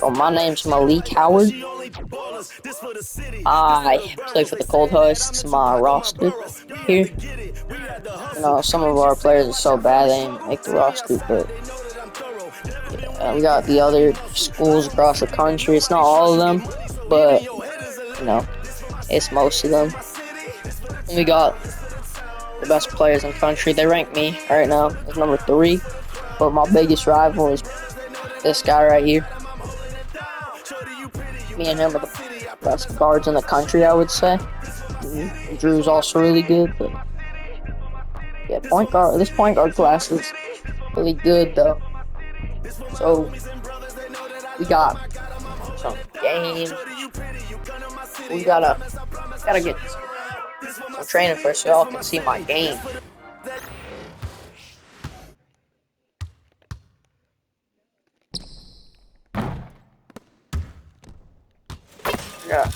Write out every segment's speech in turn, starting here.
Oh, my name's Malik Howard. I play for the Gold Husks. My roster here. You know, some of our players are so bad they didn't make the roster, but yeah, we got the other schools across the country. It's not all of them, but you know, it's most of them. And we got the best players in the country. They rank me right now as number 3, but my biggest rival is this guy right here. Me and him are the best guards in the country, I would say. Drew's also really good, but yeah, this point guard class is really good though. So we got some games. We gotta get some training first so y'all can see my game. Yeah,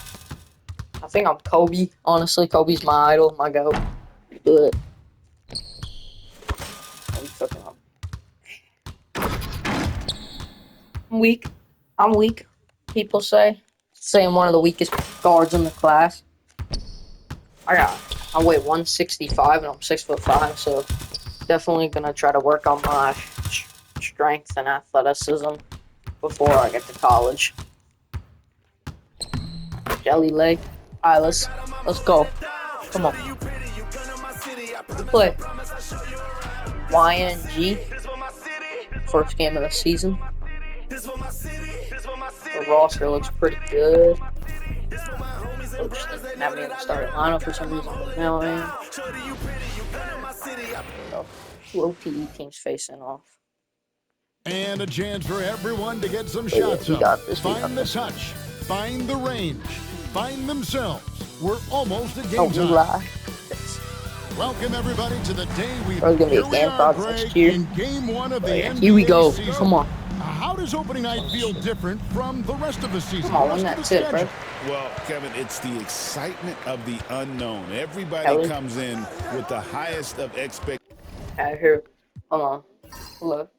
I think I'm Kobe. Honestly, Kobe's my idol, my GOAT. But I'm weak. I'm weak. People say I'm one of the weakest guards in the class. I weigh 165 and I'm 6'5", so definitely gonna try to work on my strength and athleticism before I get to college. Jelly leg. Alright, let's go. Come on. We play YNG. First game of the season. The roster looks pretty good. Coach didn't have me in the starting lineup for some reason, but now I am. So, 2 OTE teams facing off. And a chance for everyone to get some shots up. Find the touch. Find the range. Find themselves. We're almost at game time. Welcome everybody to the day we've gonna be a game next year. In game 1 of the NBA here we go. season. Come on. How does opening night feel different from the rest of the season? Come on, that's it, bro. Well, Kevin, it's the excitement of the unknown. Everybody comes in with the highest of expectations. Here, hold on. Look.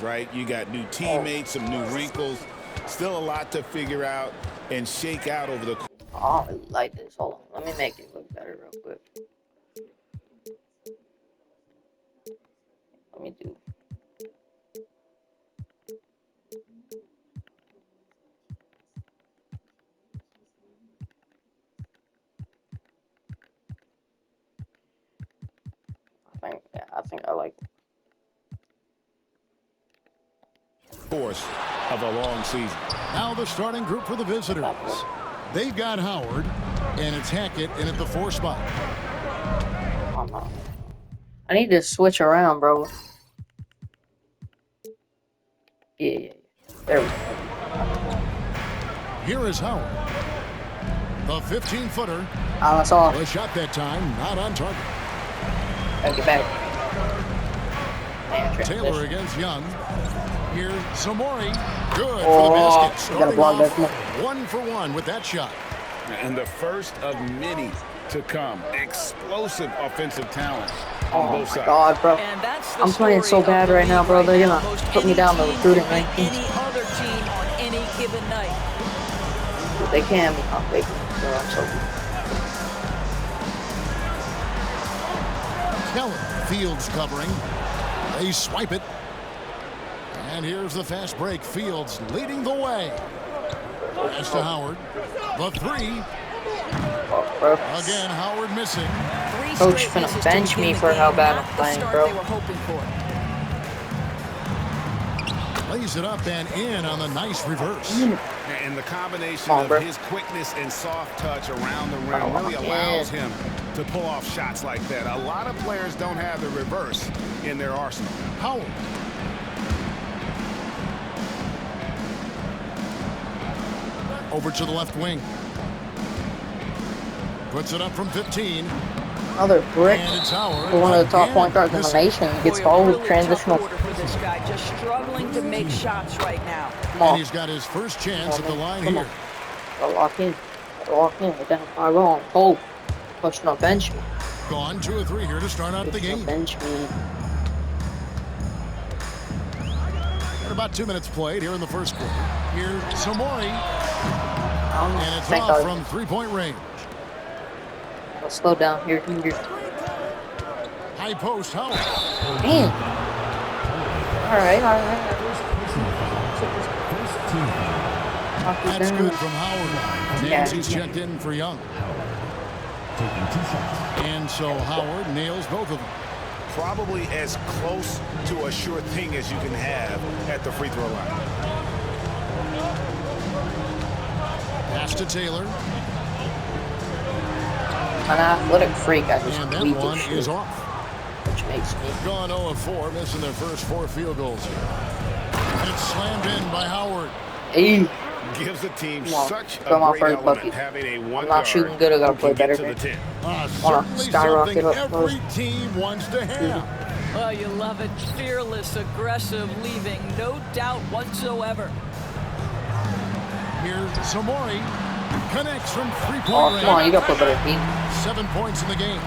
Right? You got new teammates, some new wrinkles, still a lot to figure out and shake out over the. Oh, I really like this. Hold on, let me make it look better real quick. Let me do. I think I like. Course of a long season. Now the starting group for the visitors. They've got Howard, and it's Hackett in at the 4 spot. Oh, no. I need to switch around, bro. Yeah. There we go. Here is Howard. The 15-footer. Oh, that's all. The shot that time, not on target. Gotta get back. Man, Taylor against Young. Here's Samori. Good for the basket. Starting off 1 for 1 with that shot. And the first of many to come. Explosive offensive talent on both sides. Oh, my God, bro. I'm playing so bad right now, bro. They're gonna put me down the recruiting rankings. Any other team on any given night. They can be not big, bro. I'm so good. Keller, Fields covering. They swipe it. And here's the fast break. Fields leading the way. Pass to Howard. The 3. Again, Howard missing. Coach finna bench me for how bad I'm playing, bro. Lays it up and in on the nice reverse. And the combination of his quickness and soft touch around the rim really allows him to pull off shots like that. A lot of players don't have the reverse in their arsenal. Howard. Over to the left wing. Puts it up from 15. Another brick for one of the top point guards in the nation. Gets all the transitional. This guy just struggling to make shots right now. And he's got his first chance at the line here. Gotta lock in. We're down 5-0. Oh, pushing on bench. gone 2 of 3 here to start out the game. Bench me. And about 2 minutes played here in the first quarter. Here's Samori. And it's Thank off God. from three-point range. Let's slow down here. High post, Howard. Damn. All right. That's good from Howard. Nancy's checked in for Young. And so Howard nails both of them. Probably as close to a sure thing as you can have at the free throw line. Pass to Taylor. An athletic freak. I just And that tweet one this is shit, off. which makes me. Gone 0 of 4, missing their first 4 field goals here. And it's slammed in by Howard. Hey, Gives the team Come on, such a come on, great first element bucket. having a one I'm not shooting good. I gotta play better. to the 10. Wanna Certainly skyrocket something up every team wants to have. Oh, you love it. Fearless, aggressive, leaving. No doubt whatsoever. Here's Samori. Connects from three-point oh, range. come on, you gotta play better, team. 7 points in the game.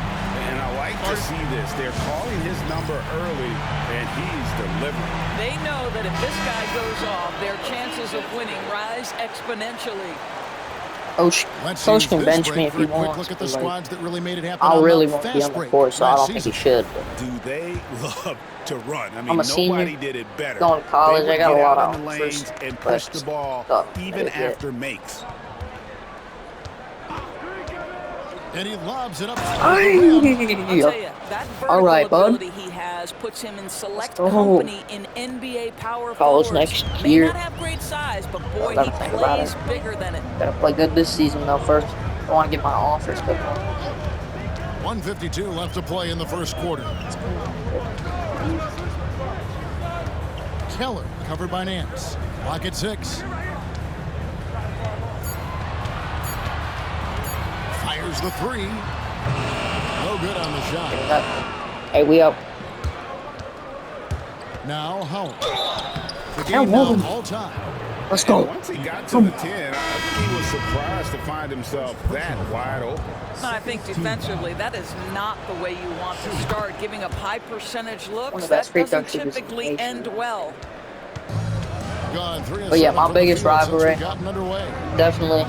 And I like to see this. They're calling his number early, and he's delivering. They know that if this guy goes off, their chances of winning rise exponentially. Coach Let's can use this bench break me if for he a quick wants. look at the but, like, squads that really made it happen. I on really the won't be fast on the break court, so I last don't think he season. should. But Do they love to run? I mean, I'm a nobody senior, did it better. going to college, They would I got a get lot out of in the lanes first and push the first ball stuff. even Yeah. after makes. And he lobs it up. I'll tell you, that All right, vertical bud. ability he has puts him in select go. company in NBA power College forwards. next May year. not have great size, but boy, gotta he think about plays it. bigger than it. Gotta play good this season though. First, I want to get my offers good. 1:52 left to play in the first quarter. Keller covered by Nance. Clock at 6. Fires the 3. No good on the shot. Hey, we up. Now Howard. The Hell, game now move him. all time. Let's go. Once he got to the 10, I think he was surprised to find himself that wide open. I think defensively, that is not the way you want to start. Giving up high percentage One looks, of the best that free doesn't throw shooters in the typically nation. end well. Gone 3 of But yeah, 7 my from the biggest field since we rivalry. gotten underway. Definitely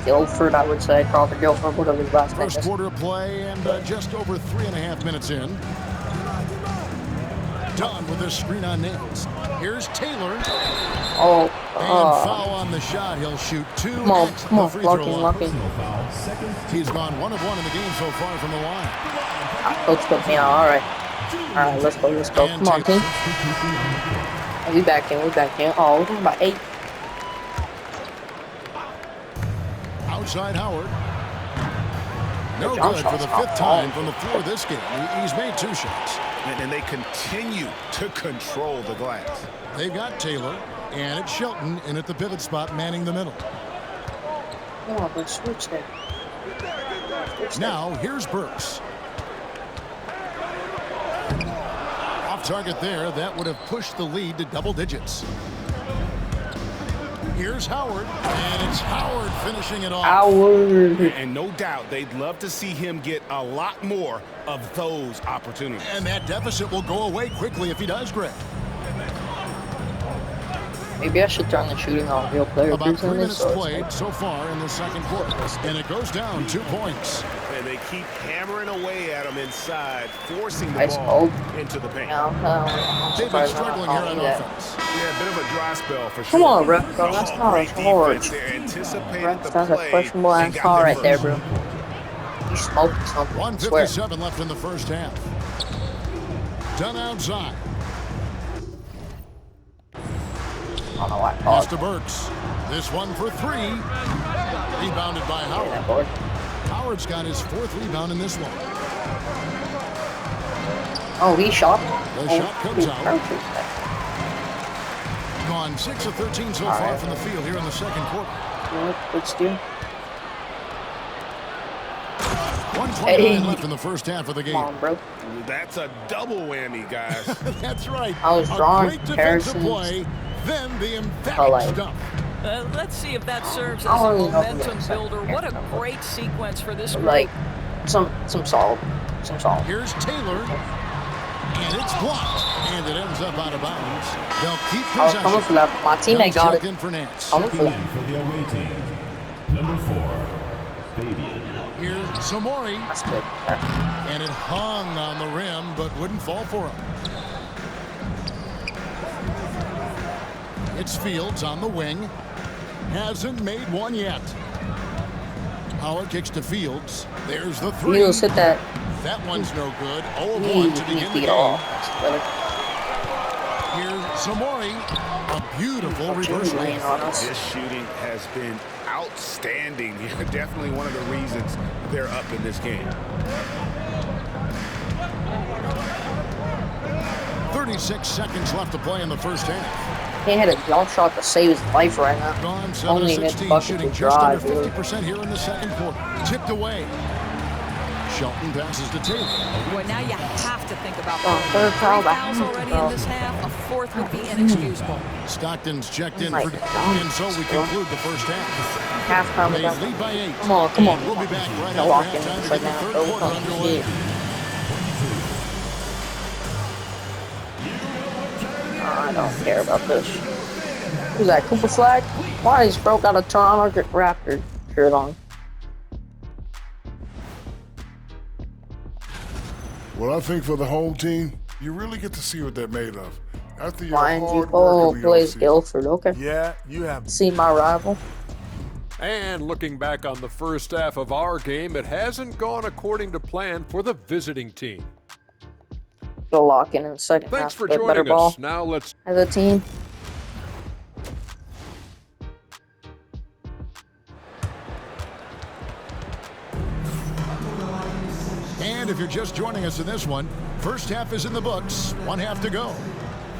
Guilford, I would say. Crawford Guilford, whatever his last name First is. quarter of play and just over 3.5 minutes in. Done with this screen on Nance. Here's Taylor. Oh, And foul on the shot. He'll shoot 2 come on, at come the on, free throw lucky, line. lucky. He's gone 1 of 1 in the game so far from the line. Coach put me on. All right, let's go, let's go. Come on, team. Hey, we back in, we back in. Oh, we're about 8. Outside Howard. No Jump good for the shots 5th not time bad. from the floor this game. He's made 2 shots. And they continue to control the glass. They've got Taylor, and it's Shelton in at the pivot spot, manning the middle. Come on, let's switch there. Now, here's Burks. Off target there. That would have pushed the lead to double digits. Here's Howard, and it's Howard finishing it off. Howard. And no doubt they'd love to see him get a lot more of those opportunities. And that deficit will go away quickly if he does, Greg. Maybe I should turn the shooting on real player. About 3 on this, minutes so it's played like- so far in the second quarter. And it goes down 2 points. And they keep hammering away at him inside, forcing the Ice ball cold. into the paint. I'm They've been surprised struggling I'm here not on calling that. offense. Yeah, a bit of a dry spell for sure. Come on, ref, bro. That's not Great a hard. defense there. Anticipated Ref, the that's a play questionable and ass got call there right there, first. bro. You smoking something, I swear. 1:57 left in the first half. Done outside. I don't know why I Pass called to Burks. This one for 3. Rebounded by that Howard. board. Howard's got his 4th rebound in this one. Oh, he shot. The shot comes out. Perfect. Gone 6 of 13 so All far right. from the field here in the second quarter. Good steal. 1:29 Hey. left in the first half of the Come game. on, bro. That's a double whammy, guys. That's right. I was A drawing great defensive comparisons. play, then the emphatic like- stuff. Let's see if that serves I as a don't even know if momentum it's builder. like- What a great sequence for this group. Like Some solid. Some solid. Here's Taylor. And it's blocked. And it ends up out of bounds. They'll keep possession. I was coming for that. My teammate got it. In for Nance. Coming for that. For the away team, number 4, Fabian. Here's Samori. That's good. And it hung on the rim, but wouldn't fall for him. It's Fields on the wing. Hasn't made one yet. Howard kicks to Fields. There's the three. Fields hit that. That one's no good. 0 of 1 to begin the game. Here's Samori. A beautiful reverse lane. This shooting has been outstanding. Definitely one of the reasons they're up in this game. 36 seconds left to play in the first half. He had a jump shot to save his life right now. Gone 7 Only of hit 16, bucket shooting to just under drive. 50% here in the second quarter. Tipped away. Shelton passes to Taylor. Boy, now you have to think about third foul. 3 fouls already in this half. A fourth would be inexcusable. Stockton's checked in Oh for, my God. and so we conclude the first half. Halftime. They lead by 8. Come on, come on. We'll be back right Gotta lock after in halftime to right get the now. third Go quarter fucking underway. shit. I don't care about this. Who's that? Cooper Flag? Why he's broke out a Toronto Raptor shirt on? Well, I think for the home team, you really get to see what they're made of. After your Ryan G. hard Polo work in the plays offseason. Guilford. Okay. Yeah, you have. See my rival. And looking back on the first half of our game, it hasn't gone according to plan for the visiting team. Go lock in the second Thanks half. for Play better joining ball us. Now let's as a team. And if you're just joining us in this one, first half is in the books, 1 half to go.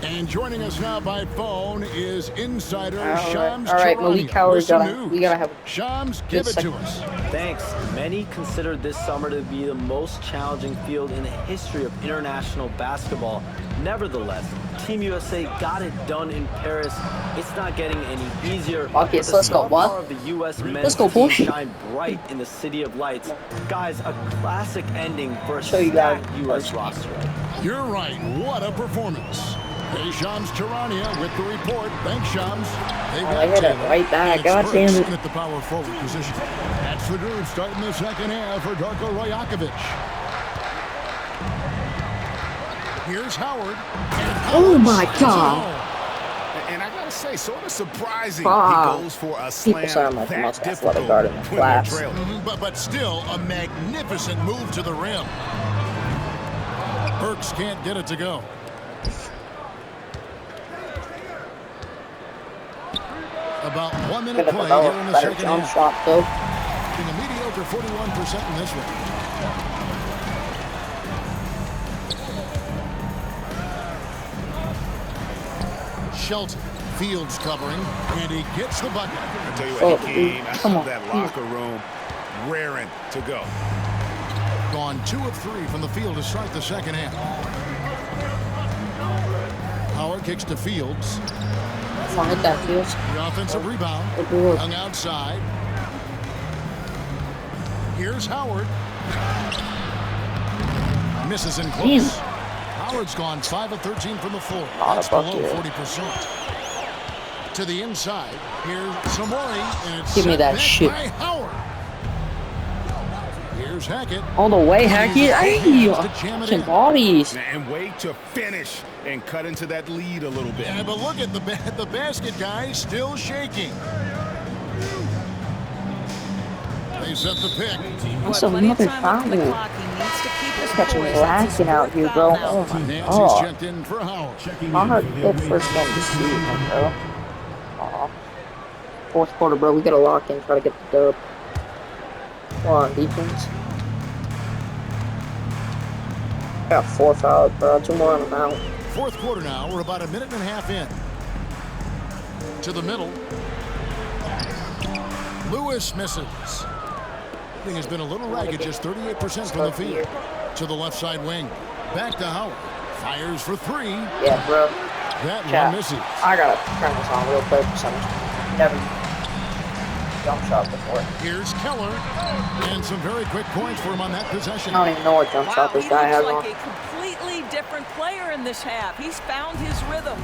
And joining us now by phone is insider Shams All right, Charania. Malik Howard, Listen we gotta have Shams, good give it to second. us. Thanks. Many consider this summer to be the most challenging field in the history of international basketball. Nevertheless, Team USA got it done in Paris. It's not getting any easier. Okay, but so the let's go. star What? power of the U.S. Let's men's go, team push. shine bright in the City of Lights. Guys, a classic ending for a Show you guys stacked U.S. roster. You're right. What a performance. Hey, Shams Charania with the report. Thanks, Shams. They've I hit it right back. God damn it. At the power forward position. That's the group starting the second half for Darko Rajakovic. Here's Howard. Oh my God. And I gotta say, sort of surprising. Ah. He goes for a People slam say I'm like the that most difficult athletic guard in the when they're class. trailing. But still, a magnificent move to the rim. Burks can't get it to go. About 1 minute Gonna play develop here in the better second jump half. shot though. Shooting a mediocre 41% in this one. Shelton, Fields covering, and he gets the bucket. I tell you Oh, what, he came out come of on. that locker room raring to go. Gone 2 of 3 from the field to start the second half. Howard kicks to Fields. Come on, hit that, Fields. The offensive rebound. Good work. Hung outside. Here's Howard. Misses in close. Damn. Howard's gone 5 of 13 from the floor. Not a That's below bucket. 40%. To the inside. Here's Samori. And it's Give me set that back shit. by Howard. Here's Hackett. All the way, Hackett. Hey, fucking bodies. And way to finish and cut into that lead a little bit. Yeah, but look at the basket guy still shaking. They set the pick. That's Boy, plenty of another time left on the foul. clock. He needs to keep his Catching poise. me That's his lacking out fourth here, foul bro. now. Oh my Nancy's God. checked in for Howard. I'm not good first game to see him, bro. Aw. Fourth quarter, bro. We gotta lock in, try to get the dub. Come on, defense. Got 4 fouls, bro. 2 more on the mount. Fourth quarter now. We're about a minute and a half in. To the middle. Lewis misses. Thing has been a little ragged, just 38% from the field. To the left side wing. Back to Howard. Fires for 3. Yeah, bro. That Chat. one misses. I gotta turn this on real quick. Never. jump shot before. Here's Keller. And some very quick points for him on that possession. I don't even know what jump shot this guy has he on. looks like a completely different player in this half. He's found his rhythm.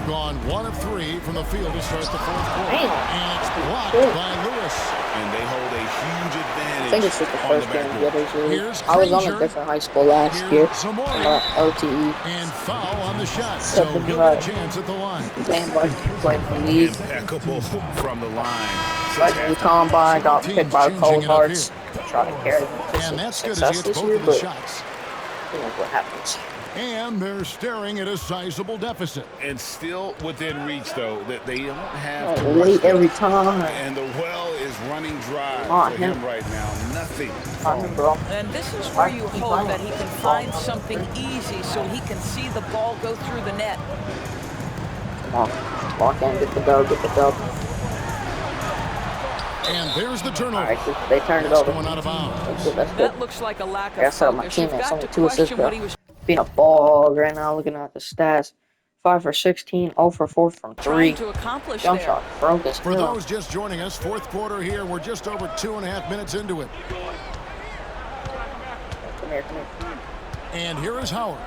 Gone 1 of 3 from the field to start the fourth quarter. Damn. And it's blocked by Lewis. And they hold a huge advantage. I think it's just the first game of the other series. Here's I was on a Granger. different high school last year. Zamora. OTE. And foul on the shot. So he'll get a chance at the line. Damn, boy, playing for the league. Impeccable from the line. Like the combine, got picked by Cold Hearts. Try to carry them to And that's good as success he this hits both year, of the but shots. you know what happens. And they're staring at a sizable deficit. And still within reach, though, that they don't have to Late rush every it. time. And the well is running dry on for him. him right now. Nothing. On him, bro. And this is where you hope that he can find something easy so he can see the ball go through the net. Come on. Walk in, get the dub, get the dub. And there's the turnover. Alright, they turned it over. Going out of bounds. That's good, that's good. That looks like a lack I of said my focus. You've teammates, got only to 2 assists, question bro. what he was Being a ball hog right now, looking at the stats. 5 for 16, 0 for 4 from 3. trying to accomplish Jump there. shot, broke as For hell. those just joining us, fourth quarter here. We're just over 2.5 minutes into it. Come here, come here. And here is Howard.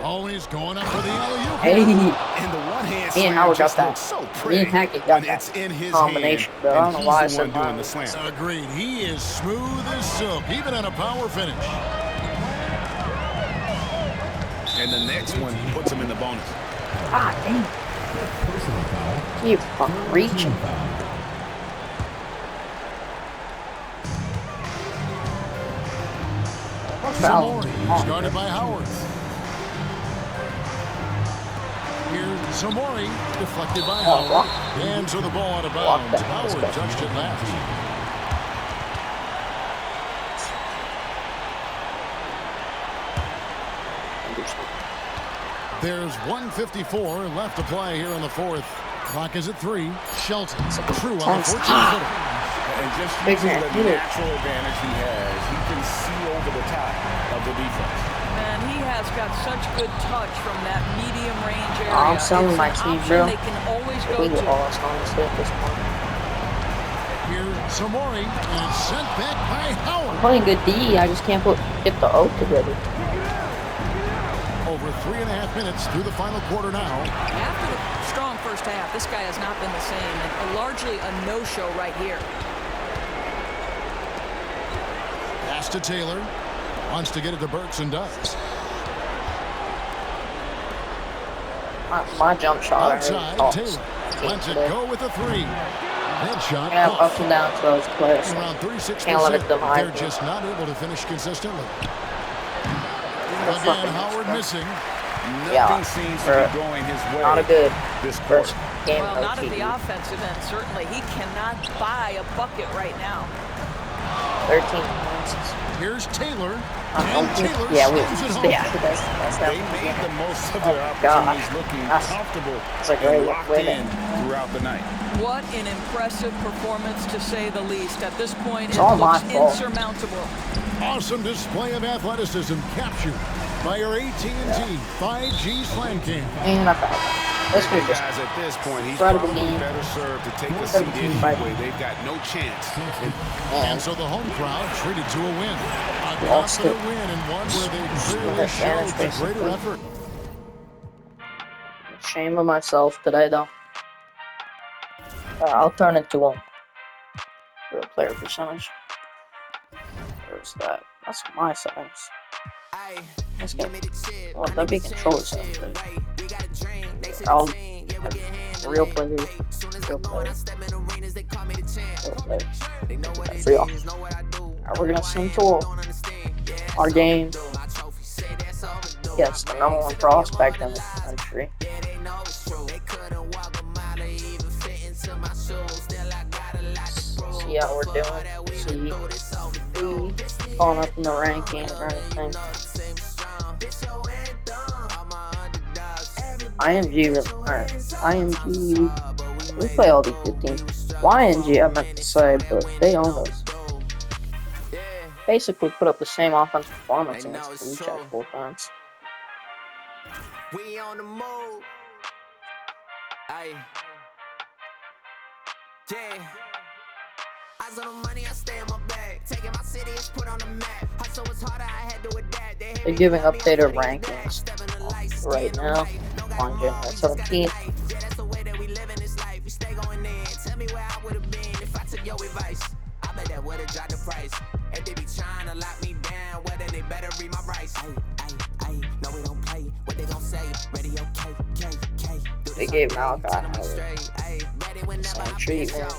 Always going up for the alley-oop. Hey, And the one-hand me and slam Howard got just that. looks so Me pretty and Hackett got when that it's in his combination, hand, but I and don't know he's why I the said one doing mine. the slam. Agreed. He is smooth as silk, even at a power finish. And the next one puts him in the bonus. Ah, dang. You fucking reaching. Foul. Zamori, started by Howard. Here's Zamori, deflected by Howard. And so the ball out of bounds. Howard touched it last. There's 1:54 left to play here in the fourth. Clock is at 3. Shelton, true on the 14-footer. And just Big using man, the hit it. natural advantage he has, he can see over the top of the defense. Man, he has got such good touch from that medium range area. I'm selling It's my an team, option bro. They can always go We to. will all honestly at this point. Here's Zamori, and it's sent back by Howard. Playing good D, I just can't get the O together. Over 3.5 minutes through the final quarter now. After the strong first half, this guy has not been the same, and largely a no-show right here. Pass to Taylor. Wants to get it to Burks and does. My jump shot. Outside, Taylor lets it go with a 3. That shot Yeah, off. ups and downs to those players. Around 36%. Can't let it divide. They're just not able to finish consistently. Again, Howard missing. Nothing seems to be going his way. Not a good this quarter. first game. Well, not at OT. the offensive end, certainly. He cannot buy a bucket right now. 13 points. Here's Taylor. And Taylor Yeah, slams it home. that's that. They made the most of their God. opportunities, looking That's comfortable like and really locked with in it. throughout the night. What an impressive performance, to say the least. At this point, it all my looks fault. insurmountable. Awesome display of athleticism captured by your AT&T 5G Slam Cam. Ain't not bad. Let's do this. Guys, at this point, he's Right at the probably game. better served to take the Right at seat the game, right. anyway. They've got no chance. And so the home crowd treated to a win. A Lost confident it. win and one where they clearly That's showed the basically. greater effort. Shame of myself today, though. I'll turn it to 1. Real player percentage. Where's that? That's my size. Let's go. Well, that'd be controller size. I'll have real players. Real players. Real players. For y'all. Alright, we're gonna sing to our game. Yes, the #1 prospect in the country. See how we're doing. See, falling up in the rankings or anything. IMG, we play all these good teams. YNG, I meant to say, but they own us. Basically put up the same offensive performance against the check 4 times. We on the move. Aye. Yeah. They're giving updated rankings right now on January 17th. They gave Malik Howard same treatment.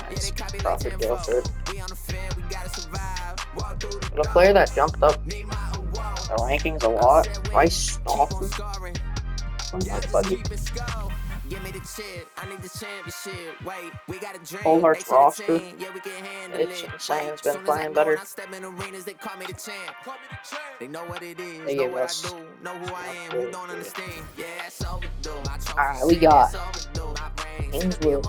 Nice Prophet Guilford. The player that jumped up the rankings a lot, Rice Stalker. Full Hearts roster. It's saying it's been playing better. They gave us. Alright, we got Ainsworth.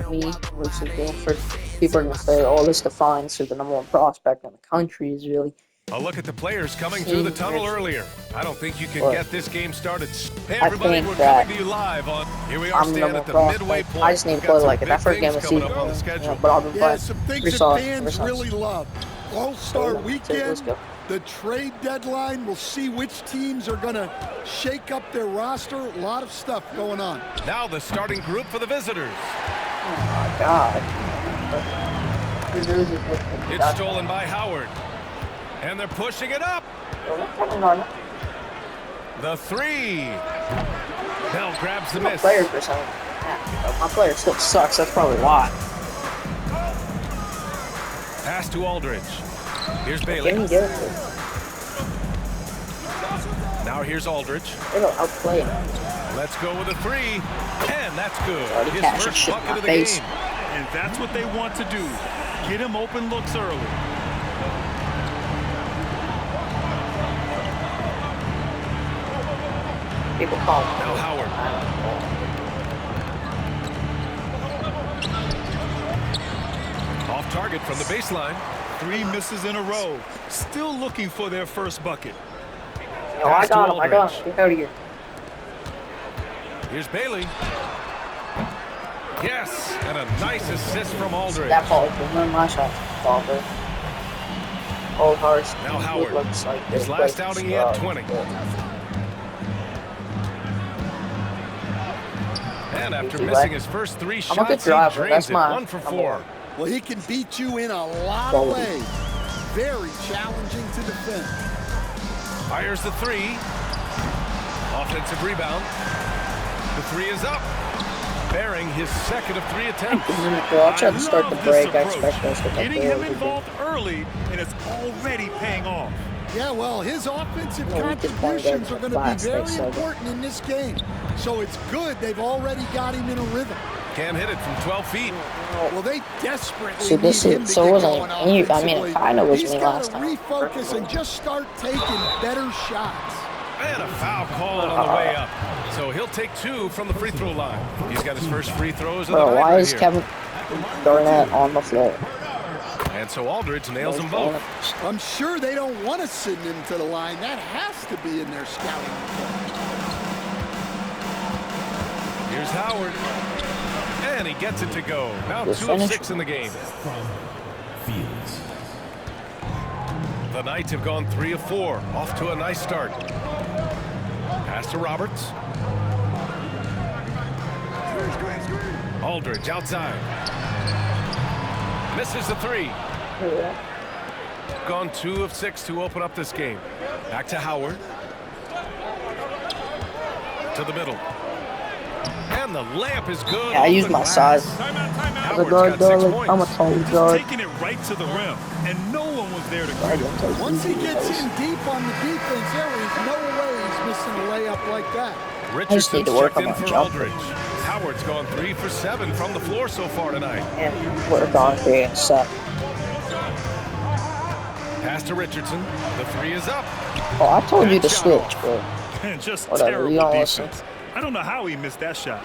Me versus Guilford. People are gonna say, "Oh, this defines who the #1 prospect in the country is really." A look at the players coming through the tunnel earlier. I don't think you can get this game started. Hey, I everybody, think we're that coming to you live on. Here we are, I'm the standing #1 at the prospect. midway point. I just need to play like it. That first game of the season, but I've been playing. Some things that fans really love. All-Star Weekend, the trade deadline. We'll see which teams are going to shake up their roster. A lot of stuff going on. Now the starting group for the visitors. Oh my God. It's stolen by Howard. And they're pushing it up. The three. Bell grabs the miss. My player still sucks. That's probably why. Pass to Aldridge. Here's Bailey. Now here's Aldridge. They don't outplay him. Let's go with a three. And that's good. Already His catching first shit in bucket my of the face. game. And that's what they want to do. Get him open looks early. People call him. Now Howard. Off target from the baseline. 3 misses in a row. Still looking for their first bucket. No, I got him. Get out of here. Here's Bailey. Yes, and a nice assist from Aldridge. That ball is one of my shots. Ballper. Old Hearts. Now Howard. Looks like His last outing, he had 20. And after missing his first 3 shots, he drains it 1 for 4. Well, he can beat you in a lot of ways. Very challenging to defend. Fires the 3. Offensive rebound. The 3 is up. Bearing his second of 3 attempts. I'll try to start the break. I expect us to Getting him involved early, and it's already paying off. Yeah, well, his offensive contributions are going to be very important in this game. So it's good they've already got him in a rhythm. Can't hit it from 12 feet. Well, they desperately so this need him is to so get wasn't going I mean, it offensively. kind of was He's me got last to time. refocus and just start taking better shots. And a foul call on the way up. So he'll take 2 from the free throw line. He's got his first free throws of the night. Why right is here. Kevin Garnett on the floor? And so Aldridge nails them both. I'm sure they don't want to send him to the line. That has to be in their scouting report. Here's Howard. And he gets it to go. Now 2 of 6 in the game. The Knights have gone 3 of 4. Off to a nice start. Pass to Roberts. Aldridge outside. Misses the 3. Gone 2 of 6 to open up this game. Back to Howard. To the middle. And the layup is good. Yeah, I use my size. Howard's got 6 points. I'm a tall guard. Taking it right to the rim, and no one was there to guard greet him. Once he gets in deep on the defense, there is no way he's missing a layup like that. Richardson to work checked on in my for jumper. Aldridge. Howard's gone 3 for 7 from the floor so far tonight. And work on creating stuff. Pass to Richardson. The 3 is up. Oh, I told you to switch, bro. And just Whatever, terrible you don't defense. listen. I don't know how he missed that shot.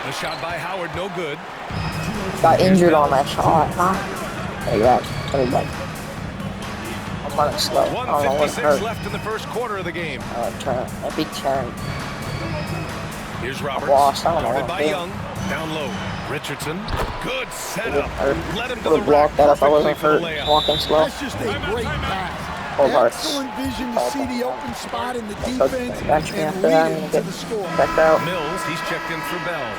The shot by Howard, no good. Got injured on that shot. There you go. Everybody. I'm running slow. I don't know what 1:56 hurt. left in the first quarter of the game. Turn. That big turn. Here's Roberts. Lost. I don't know Guarded what by I'm doing. Young. Down low. Richardson. Good setup. Let him to Would the have blocked that if I perfectly wasn't for the hurt. layup. Walking slow. That's just a great pass. Full hearts. Excellent vision to see the open spot in the So defense bench me and after that. lead I'm it gonna to the score. get checked out. Mills, he's checked in for Bell.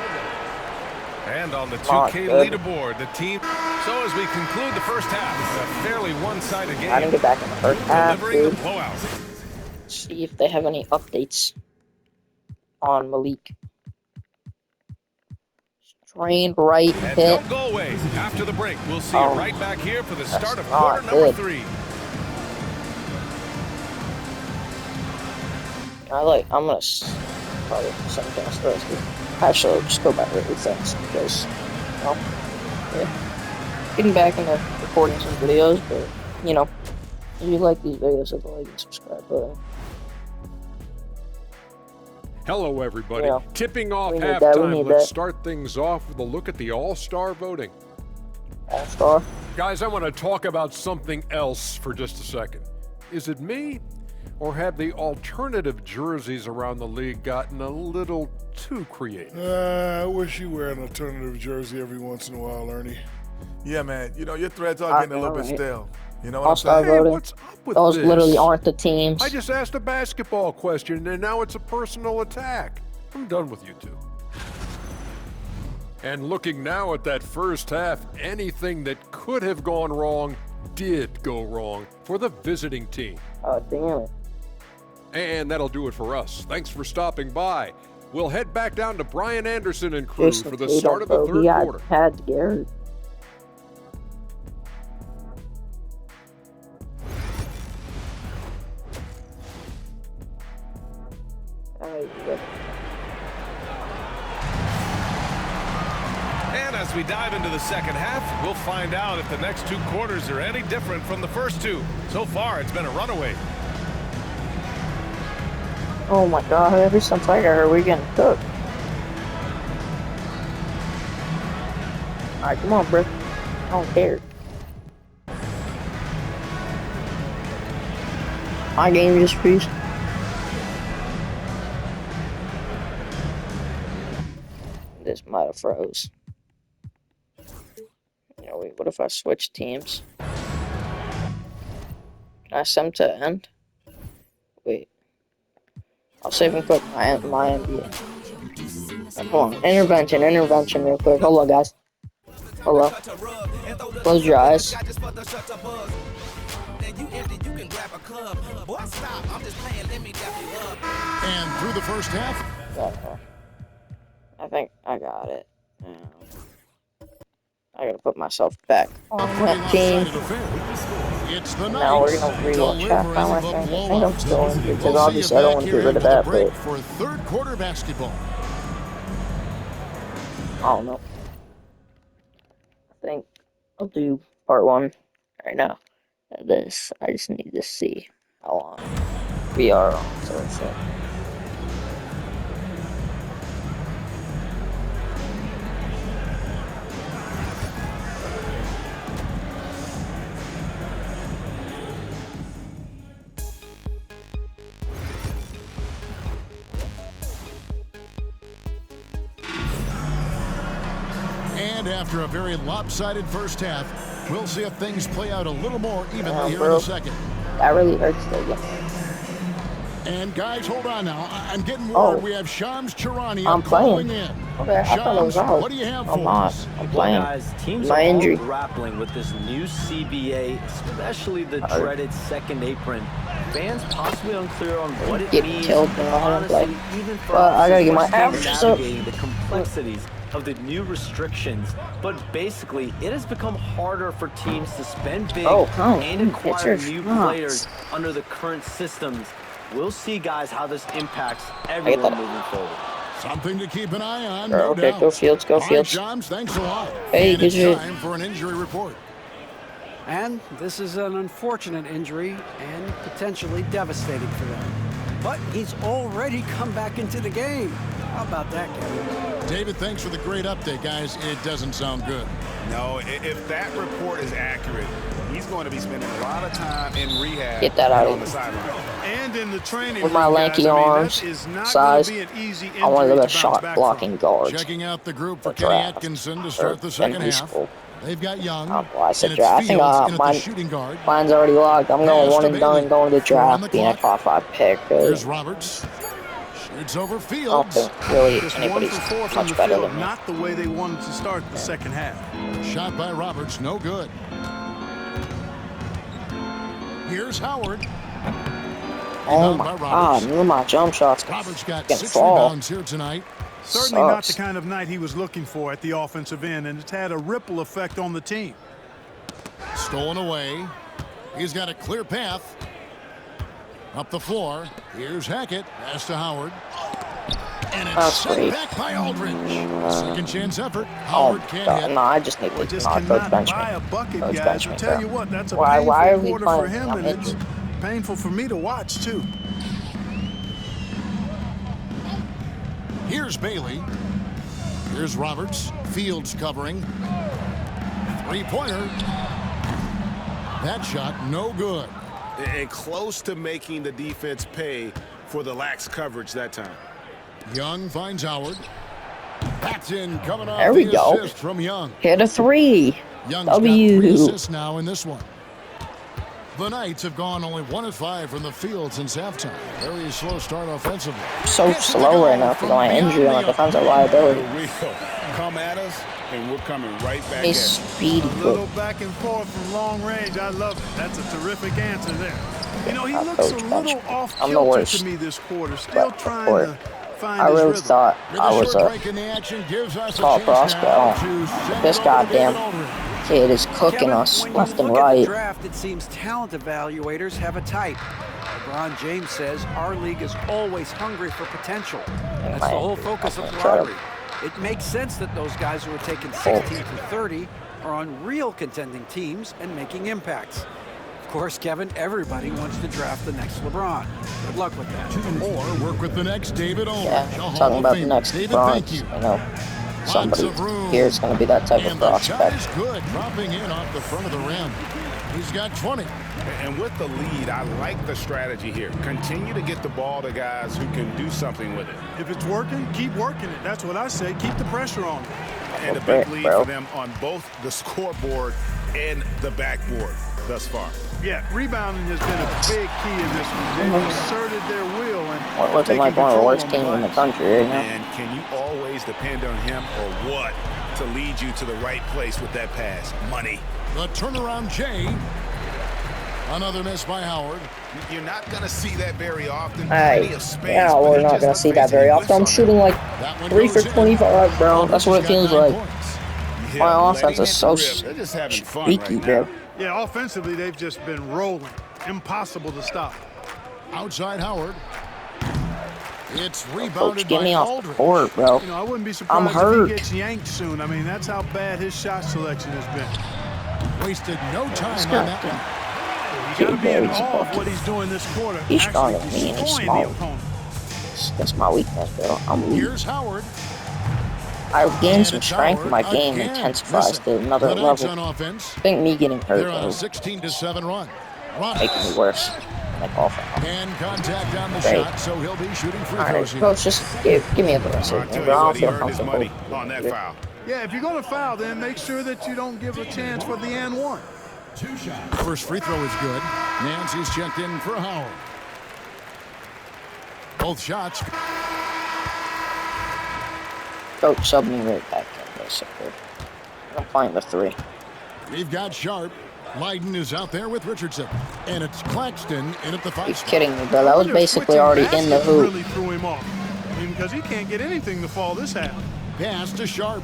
And on the Not 2K good. leaderboard, the team. So as we conclude the first half, it's a fairly one-sided game. I didn't get back in the first half, Delivering the dude. blowout. See if they have any updates on Malik. Strained right And hip. don't go away. After the break, we'll see Oh, you right back here for the start of not quarter number good. 3. I'm gonna probably something else first. Actually, I'll just go back really fast because, well, yeah. Getting back into recording some videos, but, you know, if you like these videos, hit the like and subscribe button. Hello, everybody. Yeah. Tipping off We need that, we halftime. need Let's that. start things off with a look at the All-Star voting. All-Star. Guys, I want to talk about something else for just a second. Is it me, or have the alternative jerseys around the league gotten a little too creative? I wish you wear an alternative jersey every once in a while, Ernie. Yeah, man. You know, your threads are getting a little bit stale. You know what I'm All-Star saying? voting. What's up with Those this? literally aren't the teams. I just asked a basketball question, and now it's a personal attack. I'm done with you two. And looking now at that first half, anything that could have gone wrong did go wrong for the visiting team. Oh, damn it. And that'll do it for us. Thanks for stopping by. We'll head back down to Brian Anderson and crew Jason for the Tatum, start of the bro, third he quarter. had Garrett. And as we dive into the second half, we'll find out if the next 2 quarters are any different from the first 2. So far, it's been a runaway. Oh my god, every time I heard we're getting cooked. Alright, come on, bro. I don't care. My game just freeze. This might have froze. You know, wait, what if I switch teams? Can I send to end? Wait. I'll save and quick my NBA. Hold on. Intervention real quick. Hold on, guys. Hello. Close your eyes. And through the first half, I think I got it. I gotta put myself back on that team. it's the Now we're gonna rewatch halftime, I think. I think I'm still in because obviously I don't want to get rid of that, but for third quarter basketball. I don't know. I think I'll do part 1 right now. And this, I just need to see how long we are on. So let's see. And after a very lopsided first half, we'll see if things play out a little more evenly here bro. in the second. That really hurts the game. And guys, hold on now. I'm getting word we have Shams Charania I'm calling playing. in. Okay, I thought it was Shams, out. what do you have I'm for not. us? I'm playing. Guys, teams My are injury. all grappling with this new CBA, especially the dreaded second apron. Fans possibly unclear on what it Get means. killed now, I don't Honestly, play. even for Well, I gotta get my officers averages up. navigating the complexities of the new restrictions, but basically it has become harder for teams to spend big and acquire new players under the current systems. We'll see, guys, how this impacts everyone moving forward. Something to keep an eye on, Bro, no okay, doubt. go Fields, go All right, Fields. Shams, thanks a lot. Hey, and it's good time for an injury report. And this is an unfortunate injury and potentially devastating for them. But he's already come back into the game. How about that, Kevin? David, thanks for the great update, guys. It doesn't sound good. No, if that report is accurate, he's going to be spending a lot of time in rehab. Get that out on of the sideline. And in the training with my lanky arms, size, I'm one of the best shot blocking guards. Checking out the group for Kenny Atkinson to start the second half. They've got Young. I said draft. I think mine's already logged. I'm going one and done, going to the draft, being a top 5 pick. Here's Roberts. Shoots over I don't Fields. think really Just anybody's 1 for 4 from much the better field, than me. not the way they wanted to start the second half. Shot by Roberts, no good. Here's Howard. Oh my God, none of my jump shots Roberts got can 6 fall. rebounds here tonight. Certainly not the kind of night he was looking for at the offensive end, and it's had a ripple effect on the team. Stolen away. He's got a clear path. Up the floor. Here's Hackett. Pass to Howard. And it's sent back by Aldridge. Second chance effort. Howard can't hit. No, I just need to Just coach cannot bench buy me. a bucket, Coach guys. bench I'll me, tell bro. you what, that's a Why are painful we quarter for playing? him, I'm and it's injured. painful for me to watch, too. Here's Bailey. Here's Roberts. Fields covering. Three-pointer. That shot no good. And close to making the defense pay for the lax coverage that time. Young finds Howard. That's in, coming off There we the go. assist from Young. Hit a 3. Young's got 3 assists now in this one. The Knights have gone only 1 of 5 from the field since halftime. Very slow start offensively. So slow right now because of my injury and my defensive liability. Come at us, and we're coming right back He's at you. speedy. A little back and forth from long range. I love it. That's a terrific answer there. You know, he looks a little off kilter to me this quarter. Still trying to find I his really rhythm. thought I was a tall prospect. This goddamn kid is cooking us left and right. Draft, it seems talent evaluators have a type. LeBron James says our league is always hungry for potential. That's the whole focus of the lottery. It makes sense that those guys who are taken 16 through 30 are on real contending teams and making impacts. Of course, Kevin, everybody wants to draft the next LeBron. Good luck with that. Or work with the next David Olin. Yeah, talking about the next LeBron. You know, somebody here is going to be that type of prospect. And the shot is good, dropping in off the front of the rim. He's got 20. And with the lead, I like the strategy here. Continue to get the ball to guys who can do something with it. If it's working, keep working it. That's what I say. Keep the pressure on. And a big lead for them on both the scoreboard and the backboard thus far. Yeah, rebounding has been a big key in this one. They've asserted their will and looking like one of the worst teams in the country right now. And can you always depend on him or what to lead you to the right place with that pass? Money. The turnaround Jay. Another miss by Howard. You're not going to see that very often. Hey, yeah, we're not going to see that very often. I'm shooting like 3 for 25, bro. That's what it feels like. My offense is so streaky, bro. Yeah, offensively, they've just been rolling. Impossible to stop. Outside Howard. It's rebounded Coach, get me by off the Aldridge. court, bro. You know, I wouldn't be surprised if he gets yanked soon. I mean, that's how bad his shot selection has been. Wasted no time on that one. You got to be in awe of what he's doing this quarter. He's stronger than me and he's small. That's my weakness, bro. I'm weak. Here's Howard. I gained some strength. My game intensifies to another level. I think me getting hurt They're on a is 16-7 run. making me worse. Like awful. And contact on the shot, so he'll be shooting free throws here. Coach, just give me a blessing. I don't feel comfortable. On that foul. Yeah, if you're going to foul, then make sure that you don't give a chance for the and one. First free throw is good. Nancy's checked in for Howard. Both shots. Coach, sub me right back in, basically. I'm playing the 3. We've got Sharp. Leiden is out there with Richardson. And it's Claxton in at the 5 You're spot. kidding me, bro. That was basically already in the hoop. Really threw him off. I mean, because he can't get anything to fall this half. Pass to Sharp.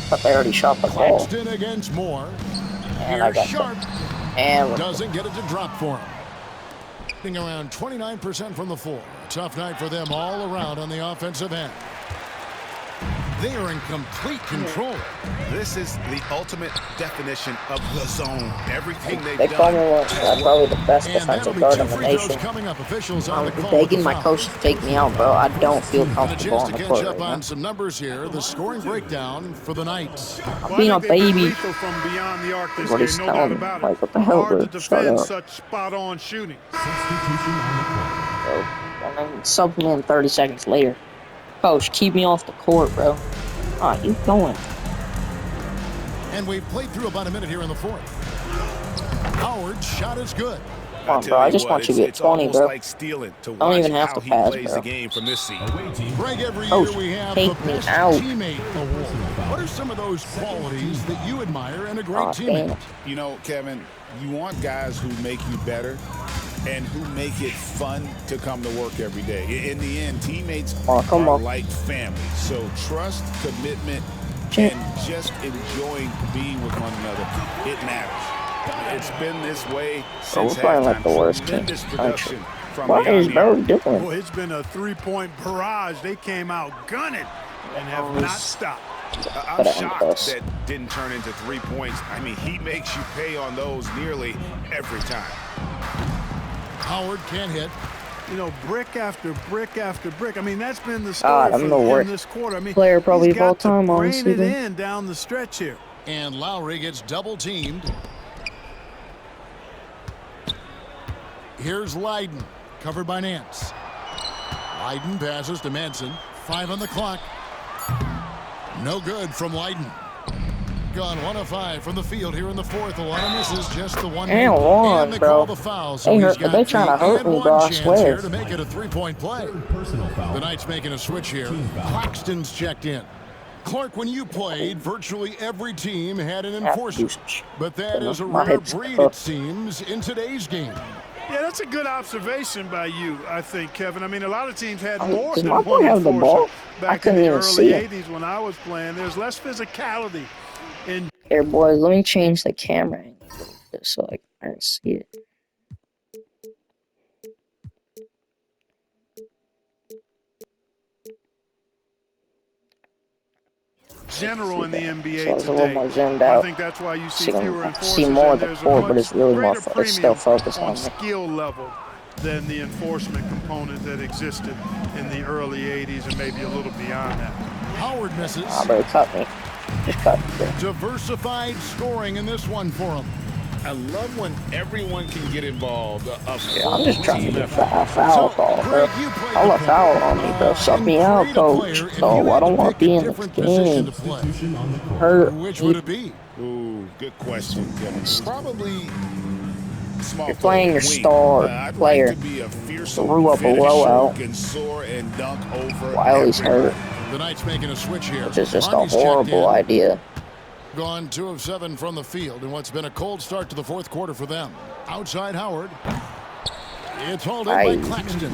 But they already shot the ball. Claxton against Moore. And I got Sharp. And doesn't get it to drop for him. Shooting around 29% from the floor. Tough night for them all around on the offensive end. They are in complete control. This is the ultimate definition of the zone. Everything They they've call me done. probably the best And that'll defensive be guard 2 in the free throws nation. coming up. Officials on the I'm call begging with my the coach foul. to take me out, bro. I don't feel And a comfortable chance on to the catch court up right now. on some numbers here. The scoring breakdown for the Knights. I'm being a baby. From beyond the arc this What game, he's no telling doubt me. about Like, it. what the hell, Hard bro? to Shut defend up. such spot-on shooting. Substitution on the court. Bro, and then sub me in 30 seconds later. Coach, keep me off the court, bro. Ah, you going? And we've played through about a minute here in the fourth. Howard's shot is good. Come on, bro. I just want you to get 20, bro. Like stealing to I don't even have to pass, plays bro. the game from this seat. Greg, every Coach, year we have take the me best out. teammate award. What are some of those qualities that you admire in a great teammate? Damn. You know, Kevin, you want guys who make you better and who make it fun to come to work every day. In the end, teammates are like family. So trust, commitment, and just enjoying being with one another, it matters. It's been this way since we're playing like the worst team in the country. What is bro doing? Well, it's been a three-point barrage. They came out gunning and have not stopped. I'm shocked that didn't turn into 3 points. I mean, he makes you pay on those nearly every time. Howard can't hit. You know, brick after brick after brick. I mean, that's been the story in this quarter. I mean, player probably he's of all got to time, brain honestly. it in down the stretch here. And Lowry gets double teamed. Here's Leiden, covered by Nance. Leiden passes to Manson. 5 on the clock. No good from Leiden. Gone 1 of 5 from the field here in the fourth. A lot of misses, just the one. And one, and they bro. call the foul, so They trying to hurt me, bro. I swear. to make it a 3-point play. The Knights making a switch here. Claxton's checked in. Clark, when you played, virtually every team had an enforcer. But that is a rare breed, it seems, in today's game. Yeah, that's a good observation by you, I think, Kevin. I mean, a lot of teams had more Does than my one boy have the ball? enforcer I back in couldn't the even early see it. 80s when I was playing. There's less physicality in. Here, boys, let me change the camera angle just so I can see it. General in the NBA so it's a little today. more zoomed out. I think that's why you see fewer I enforcers. see more of the There's a court, but much it's really more. greater It's still premium focused on on me. skill level than the enforcement component that existed in the early 80s and maybe a little beyond that. Howard misses. Ah, bro, cut me. Just cut me. Diversified scoring in this one for him. I love when everyone can get involved. I'm just trying to get a foul call, bro. Call a foul on me, bro. Shut me out, coach. No, I don't want to be in this game. Hurt. Which would it be? Ooh, good question, Kevin. Probably small. You're playing your star player. Threw up a blowout while he's hurt. The Knights making a switch here. Which is just a horrible idea. Gone 2 of 7 from the field in what's been a cold start to the fourth quarter for them. Outside Howard. It's hauled in by Claxton.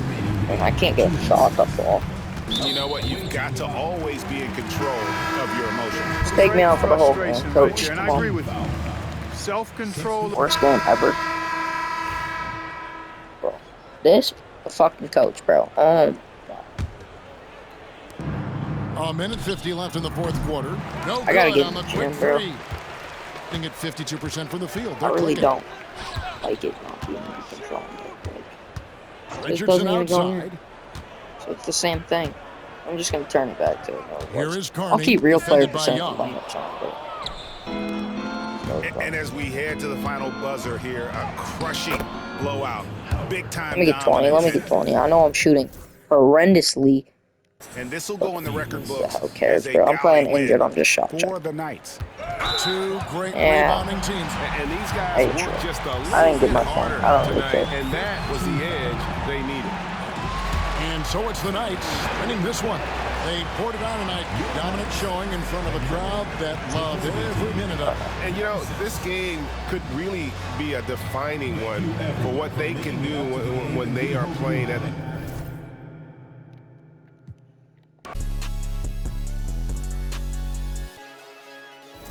I can't get shot the ball. You know what? You've got to always be in control of your emotions. Just take me out for the whole game, coach. And I agree with you. Self-control. Worst game ever. Bro. This the fucking coach, bro. A minute 50 left in the fourth quarter. No I gotta good get on the in the quick gym, bro. three. At 52% from the field. I They're really clicking. don't like it not being in control. It Richardson doesn't even go in. outside. So it's the same thing. I'm just gonna turn it back to it. Here is Carney, I'll keep real player defended by percent Young. limits on it. And as we head to the final buzzer here, a crushing blowout. Big time. Let me get 20. Let me get 20. I know I'm shooting horrendously. And this will go in the record books. Who cares, bro? I'm playing injured. I'm just shot for checking. the Knights. 2 great Yeah. rebounding teams. And these guys Hey, work just a little I didn't get my bit phone. harder I don't really tonight, care. and that was the edge they needed. And so it's the Knights winning this one. They poured it on tonight. Dominant showing in front of a crowd that loved every minute of it. And, you know, this game could really be a defining one for what they can do when they are playing at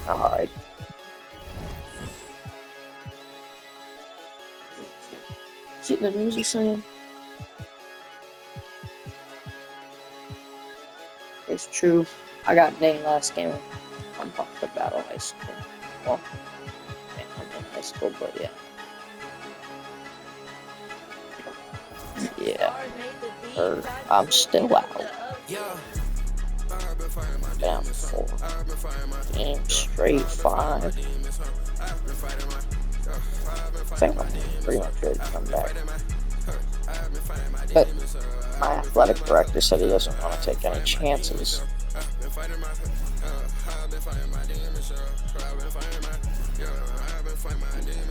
Alright. See the music saying? It's true. I got named last game. I'm pumped about high school. Well, yeah, I'm in high school, but yeah. Yeah. I'm still out. Down 4 games straight, 5. I think I'm pretty much ready to come back. But my athletic director said he doesn't want to take any chances.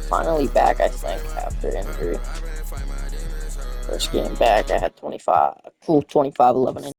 Finally back, I think, after injury. First game back, I had 25-11 in.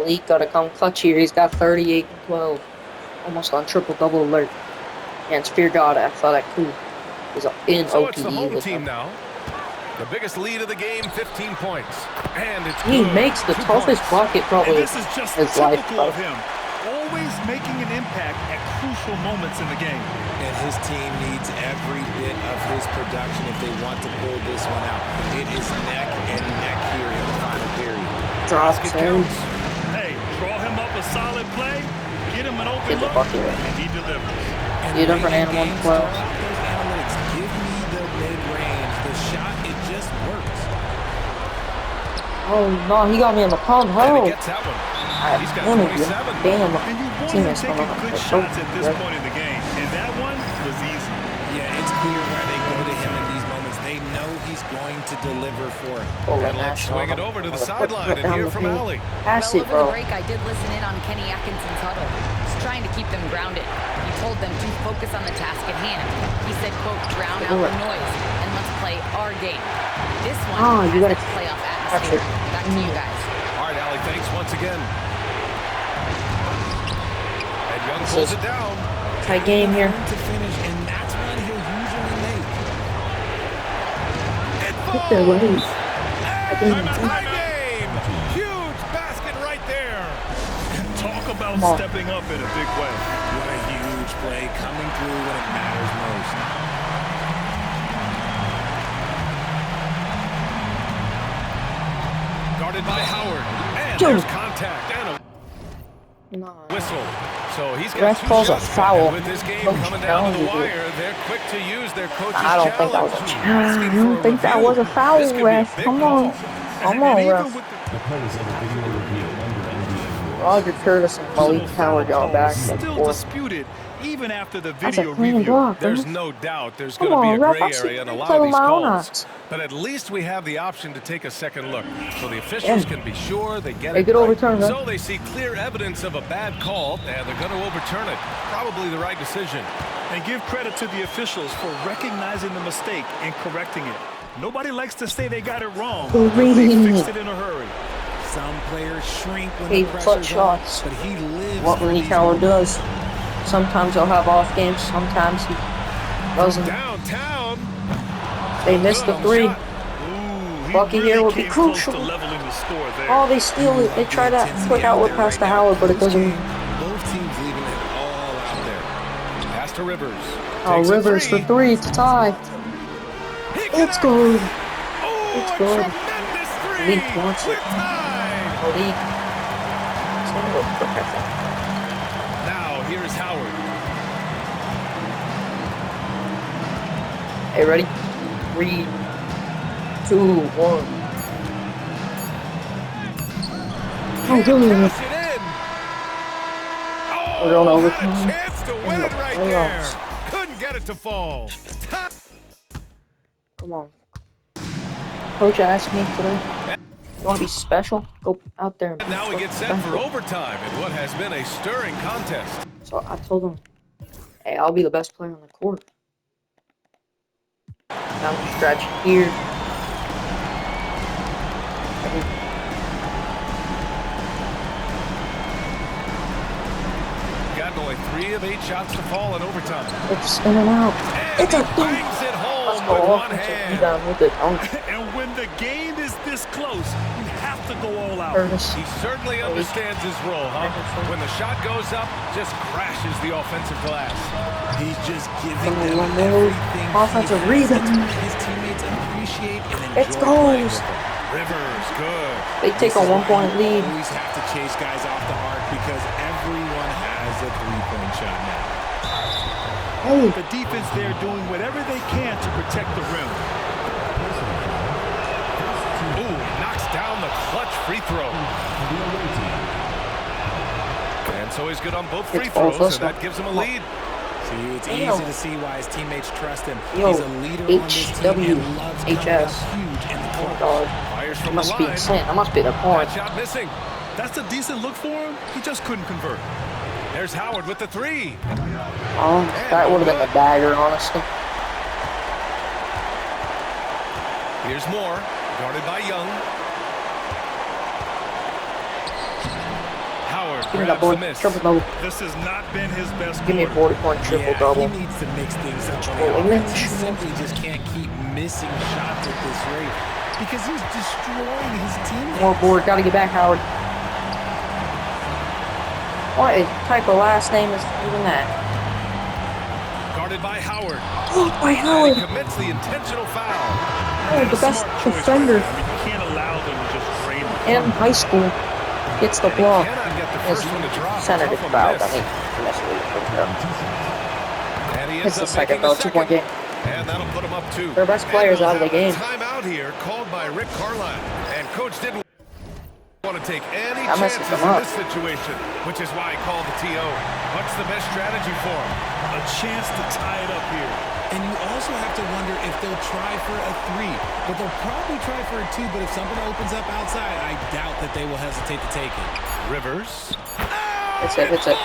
Malik gotta come clutch here. He's got 38-12. Almost on triple-double alert. Against Fear God, I thought that cool. He's in OTE. So it's the home team now. The biggest lead of the game, 15 points. And it's he makes the toughest bucket probably this is just his life. Of him. Always making an impact at crucial moments in the game. And his team needs every bit of his production if they want to pull this one out. It is neck and neck here in the final period. Drops him. Hey, draw him up a solid play, get him an open look, and he delivers. See a different animal in the playoffs. Those analytics, give me the mid-range. The shot, it just works. Oh no, he got me in the palm. Oh, he gets that one. He's got 27. Damn, and you want him taking good shots at this point in the game, and that one was easy. Yeah, it's clear why they go to him in these moments. They know he's going to deliver for it. And let's swing it over to the sideline and hear from Allie. Pass it, Over bro. the break, I did listen in on Kenny Atkinson's huddle. He's trying to keep them grounded. He told them to focus on the task at hand. He said, quote, drown out the noise and let's play our game. This one has its playoff atmosphere. Back to you guys. All right, Allie, thanks once again. And Young pulls it down. Tight game here. To finish, and that's one he'll usually make. Hit the waves. Tie game. Huge basket right there. Talk about stepping up in a big way. What a huge play coming through when it matters most. Guarded by Howard. And there's contact and a whistle. So he's got two shots. Foul. With this game coming down to the wire, they're quick to use their coach's I don't think that was a I don't think that was a foul, ref. Come on. Come on, ref. The players of the video review. Roger Curtis and Malik Howard got back and still forth. disputed even after the That's a video clean review. block, There's man. no doubt there's Come going to be on, a ref, gray I see area in a lot play of with these my own calls. eyes. But at least we have the option to take a second look, so the officials can be sure they get Hey, it good right. overturn, man. So they see clear evidence of a bad call, and they're going to overturn it. Probably the right decision. And give credit to the officials for recognizing the mistake and correcting it. Nobody likes to say they got it wrong, but they fixed it in a hurry. Some players shrink when He the clutch pressure's on, shots. but he lives What for Malik these Howard moments. does. Sometimes he'll have off games. Sometimes he doesn't. Downtown. They missed the three. Bucky here would be crucial. Oh, they steal it. They try that quick outlet pass to Howard, but it doesn't. Both teams leaving it all out there. Pass to Rivers. Oh, Rivers the three to tie. It's good. It's good. Malik wants it. Malik. Now here's Howard. Hey, ready? 3, 2, 1. Oh, good. We're going overtime. Chance to win it right there. Couldn't get it to fall. Come on. Coach asked me today, you want to be special? Go out there. And now we get set for overtime in what has been a stirring contest. So I told him, hey, I'll be the best player on the court. Down the stretch here. Gotten only 3 of 8 shots to fall in overtime. It's in and out. It's a thing. Bangs it home Let's with go one offensive hand. rebound with it. And when the game is this close, you have to go all out. Curtis. He certainly understands his role, huh? When the shot goes up, just crashes the offensive glass. He's just giving them One more everything. offensive rebound. His teammates appreciate and enjoy It playing goes. with him. Rivers, good. They take a 1-point lead. You always have to chase guys off the arc because everyone has a three-point shot now. Hey. The defense there doing whatever they can to protect the rim. Ooh, knocks down the clutch free throw. And so he's good on both free throws, and that gives him a lead. See, it's easy to see why his teammates trust him. Yo, He's a leader on this team and loves coming up HWHS. huge in the Oh, clutch. dog. Fires That from must the be line. insane. That must be the point. Shot missing. That's a decent look for him. He just couldn't convert. There's Howard with the 3. Oh, that would have been a dagger, honestly. Here's more, guarded by Young. Howard Give me that grabs the board. miss. Triple double. This has not been his best Give me a quarter. 40-point triple Yeah, double. he needs to mix things up on Oh, the offense. He Lynch. simply just can't keep missing shots at this rate because he's destroying his teammates. More board. Gotta get back, Howard. What type of last name is even that? Guarded by Howard. Oh, by And Howard. he commits the intentional foul. Howard, the best Smart choice defender right there. I mean, you can't allow them to just drain the in high school. Gets the And he block. cannot get the His first one to drop. center Tough gets on fouled. the I miss. mean, he missed it. And he It's ends the up second, making the though. 2-point game. And that'll put him up 2. Their best players out of the game. Timeout here called by Rick Carlisle. And coach didn't want to take any That messes chances them in up. this situation, which is why he called the TO. What's the best strategy for him? A chance to tie it up here. And you also have to wonder if they'll try for a 3. But they'll probably try for a 2. But if something opens up outside, I doubt that they will hesitate to take it. Rivers. It's it. It's it.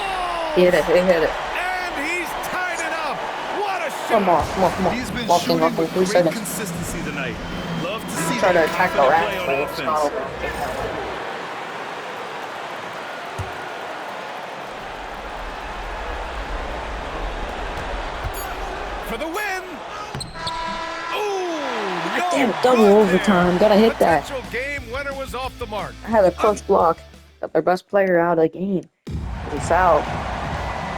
He hit it. He hit it. And he's tied it up. What a shot. Come on. Come on. Come on. He's been Lock in. shooting Lock in. with 3 great seconds. consistency tonight. Love to see Try to that attack the confident rack, play but on it's not offense. over. For the win. Ooh, God damn it, double overtime. Gotta hit that. Potential game winner was off the mark. I had a clutch block. Got their best player out of the game. He fouled.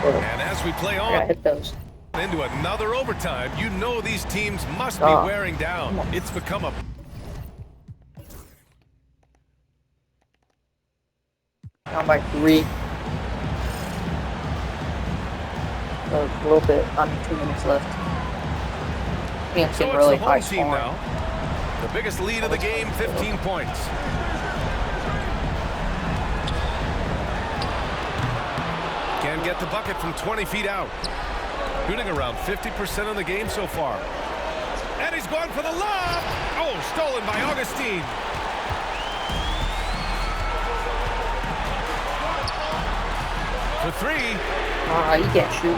And as we play I gotta on hit those. into another overtime, you know these teams must be Oh. wearing down. It's become a Down by 3. A little bit. Under 2 minutes left. Can't so get it's really the high home team scoring. now. The biggest lead of the game, 15 points. get the bucket from 20 feet out. Shooting around 50% of the game so far. And he's going for the lob. Oh, stolen by Augustine. For three. You can't shoot.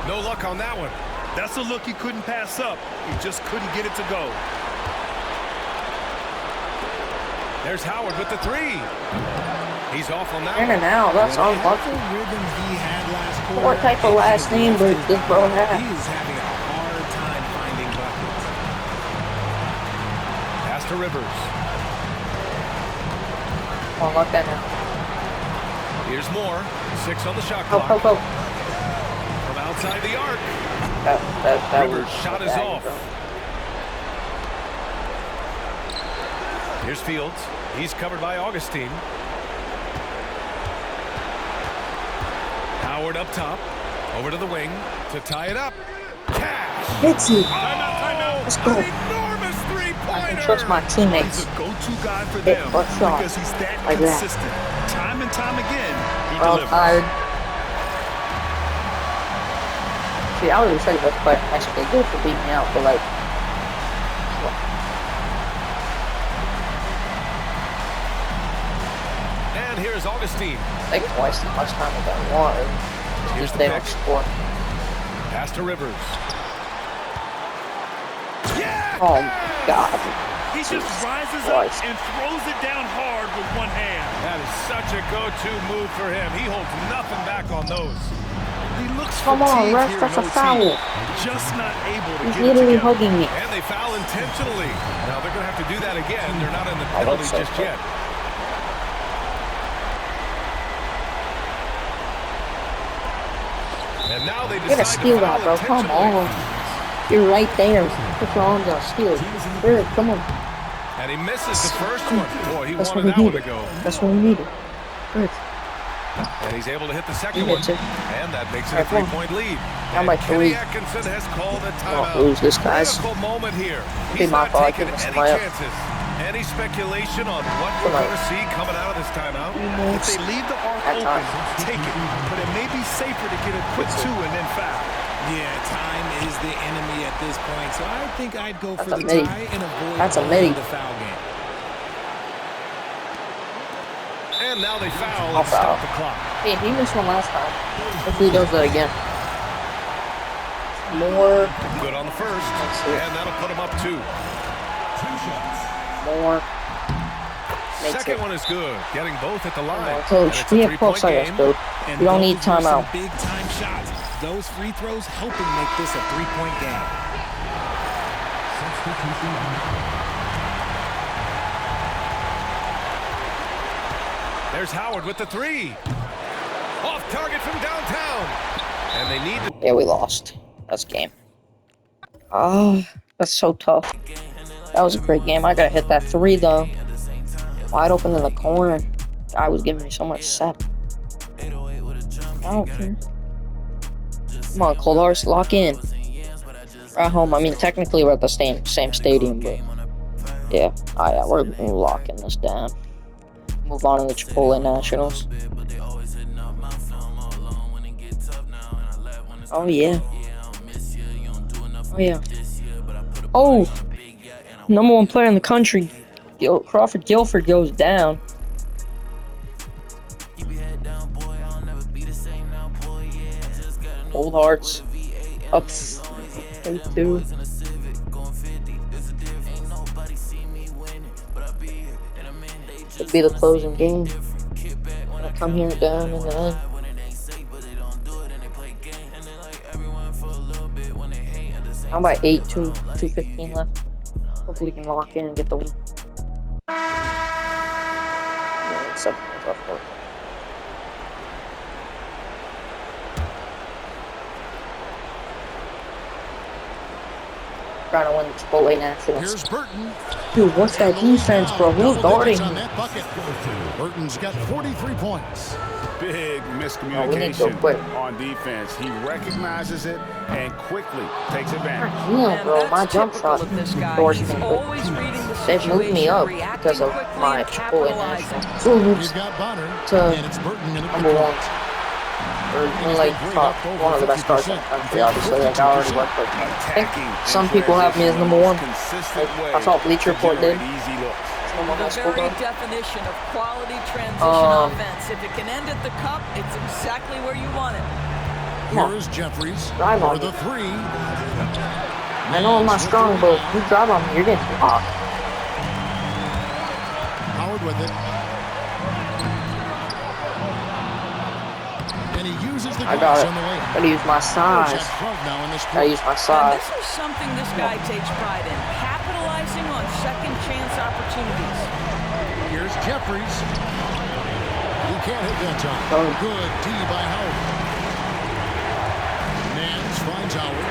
No luck on that one. That's a look he couldn't pass up. He just couldn't get it to go. There's Howard with the three. He's off on that In and out. That's unlucky. What type of last name does this bro have? He is having a hard time finding buckets. Pass to Rivers. Oh, look at now. Here's more. 6 on the shot clock. From outside the arc. That Rivers' shot is off. Here's Fields. He's covered by Augustine. Howard up top. Over to the wing to tie it up. Cash. Hits it. Timeout. Let's go. An enormous three-pointer. I can trust my teammates. He's a go-to guy for them because he's that consistent. Time and time again, he delivers. Tired. See, I was really excited about the play. Actually, good for beating me out, but like. And here's Augustine. They can waste as much time as they want. Here's the they don't score. Pass to Rivers. Yeah! Oh God. He just rises up and throws it down hard with one hand. That is such a go-to move for him. He holds nothing back on those. He looks Come on, ref, that's a foul. Just not able to He's get literally it together. hugging me. And they foul intentionally. Now they're going to have to do that again. They're not in the penalty just yet. And now they decide to steal that, bro. Come on. You're right there. Put your arms out. Steal it. Here, come on. And he misses the first one. Boy, he That's wanted that one to go. That's what we needed. Good. And he's able to hit the second one. And that makes it a 3-point lead. How much Kenny Atkinson has called a timeout. Lose this, guys. Critical moment here. Be He's my not fault. taking any chances. Any speculation on what we're going to see coming out of this timeout? If they leave the arc open, take it. But it may be safer to get a quick 2 and then foul. Yeah, time is the enemy at this point. So I think I'd go for the midi. tie and avoid That's the foul game. And now they foul and stop the clock. Hey, he missed one last time. Hopefully he does that again. More. Good on the first. And that'll put him up 2. More. Second one is good. Getting both at the line. Coach, we have 12 seconds, dude. We don't need timeout. Big time shots. Those free throws helping make this a 3-point game. There's Howard with the 3. Off target from downtown. And they need to... Yeah, we lost. That's game. Oh, that's so tough. That was a great game. I gotta hit that 3 though. Wide open in the corner. Guy was giving me so much set. I don't care. Come on, Cold Horse, lock in. We're at home. I mean, technically we're at the same stadium, but yeah. Oh yeah, we're locking this down. Move on to the Chipotle Nationals. Oh yeah. Oh yeah. Oh! Number 1 player in the country. Crawford Guilford goes down. Old Hearts. Up 32. It'll be the closing game. I'll come here down in the end. I'm by 8, 2:15 left. Hopefully we can lock in and get the win. Yeah, it's 7 points off court. Trying to win the Chipotle Nationals. Here's Burton. Dude, what's that defense, bro? Who's guarding him? Burton's got 43 points. Big miscommunication on defense. He recognizes it and quickly takes advantage. Yeah, bro, my jump shot forced me. They've moved me up because of my Chipotle Nationals. To number 1. like one of the best stars in the country, obviously. Like, I already worked with him. I think some people have me as number 1. Like, I thought Bleacher Report did. The very definition of quality transition offense. If it can end at the cup, it's exactly where you want it. Here is Jeffries for the 3. I know I'm not strong, but if you drive on me, you're getting blocked. Howard with it. And he uses the got it. on the way. Gotta use my size. Gotta use my size. And this is something this guy takes pride in. Capitalizing on second chance opportunities. Here's Jeffries. He can't hit that time. Good D by Howard. Nance finds Howard.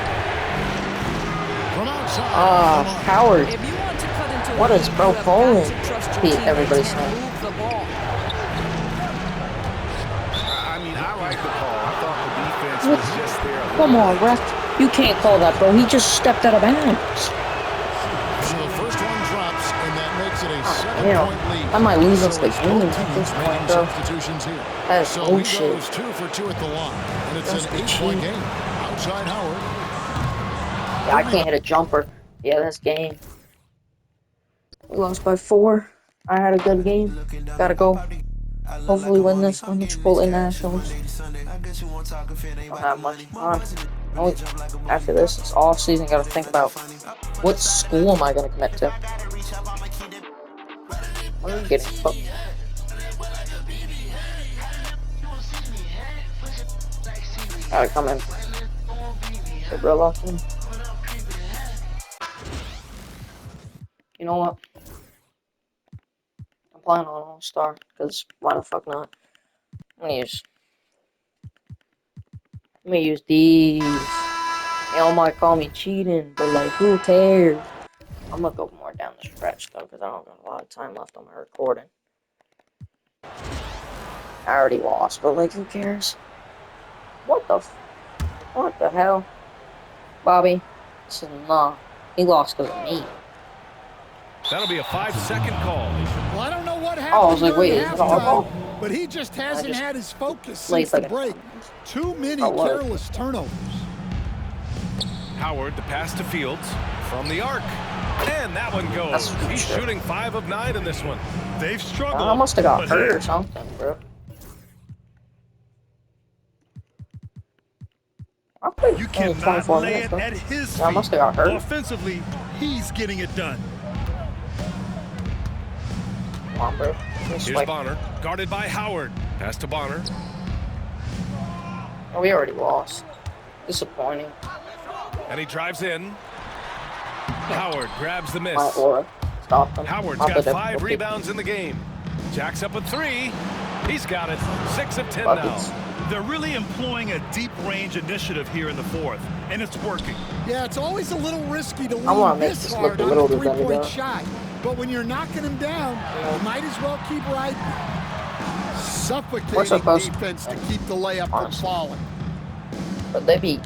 From outside. Howard. If you want to cut into what is bro bowling? Everybody's saying. I mean, I like the call. I thought the defense was just there. Come on, ref. You can't call that, bro. He just stepped out of bounds. So the first one drops, and that makes it a 7-point lead. I might lose us the game at this point, bro. Substitutions here. That is so bullshit. he goes 2 for 2 at the line, and it's an 8-point game. Outside Howard. Yeah, I can't hit a jumper. Yeah, that's game. We lost by 4. I had a good game. Gotta go. Hopefully win this one. Chipotle Nationals. Don't have much time. After this, it's off season. Gotta think about what school am I gonna commit to. What are we getting cooked? Gotta come in. The real often. You know what? I'm playing on All-Star, because why the fuck not? I'm gonna use these. Y'all might call me cheating, but like, who cares? I'm gonna go more down the stretch though, because I don't got a lot of time left on my recording. I already lost, but like, who cares? What the hell? Bobby, this is not. He lost because of me. That'll be a 5-second call. Well, I don't know what happened. Oh, I was like, wait, is it all ball? But he just hasn't had his focus since the break. Too many careless turnovers. Howard, the pass to Fields from the arc. And that one goes. He's shooting 5 of 9 in this one. They've struggled. I must have got hurt or something, bro. You cannot lay it at his feet. I must have got hurt. Offensively, he's getting it done. Come on, bro. Here's Bonner, guarded by Howard. Pass to Bonner. Oh, we already lost. Disappointing. And he drives in. Howard grabs the miss. Stop them. Howard's got 5 rebounds in the game. Jack's up with 3. He's got it. 6 of 10 now. They're really employing a deep range initiative here in the 4th, and it's working. Yeah, it's always a little risky to lean this hard on a 3-point shot. But when you're knocking him down, you might as well keep riding. Suffocating defense to keep the layup from falling. But they beat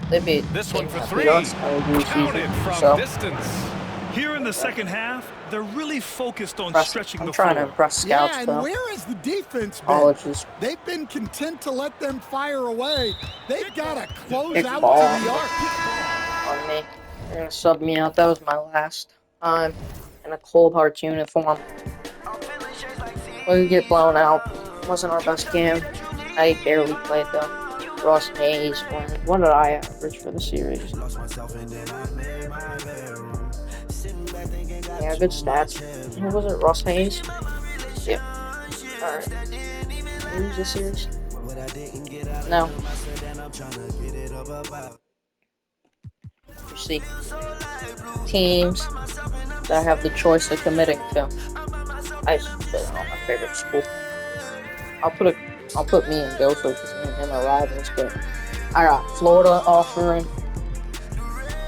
this one for 3. Counted from distance. Here in the second half, they're really focused on stretching the floor. I'm trying to impress scouts, and where has the defense been? They've been content to let them fire away. They've got to close out to the arc. On me. They're going to sub me out. That was my last time in a Cold Hearts uniform. We get blown out. Wasn't our best game. I barely played though. Ross Hayes. What did I average for the series? Yeah, good stats. Who was it? Ross Hayes? Yeah. Alright. Who's the series? No. You see, teams that have the choice of committing to. I just put it on my favorite school. I'll put me in Gopher because me and him are rivals, but I got Florida offering.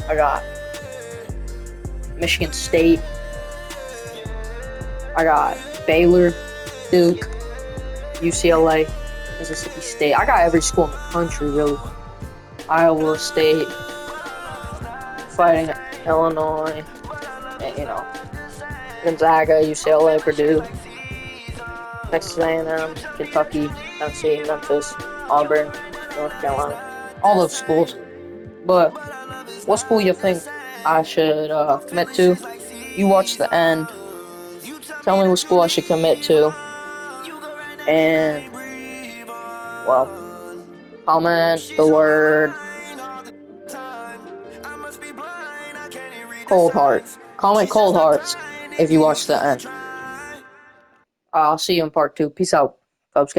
I got Michigan State. I got Baylor, Duke, UCLA, Mississippi State. I got every school in the country, really. Iowa State, fighting Illinois, and, you know, Gonzaga, UCLA, Purdue, Texas A&M, Kentucky, Tennessee, Memphis, Auburn, North Carolina, all those schools. But what school you think I should commit to? You watch the end. Tell me what school I should commit to. And, well, comment the word Cold Heart. Comment Cold Hearts if you watch the end. I'll see you in part 2. Peace out, folks, guys.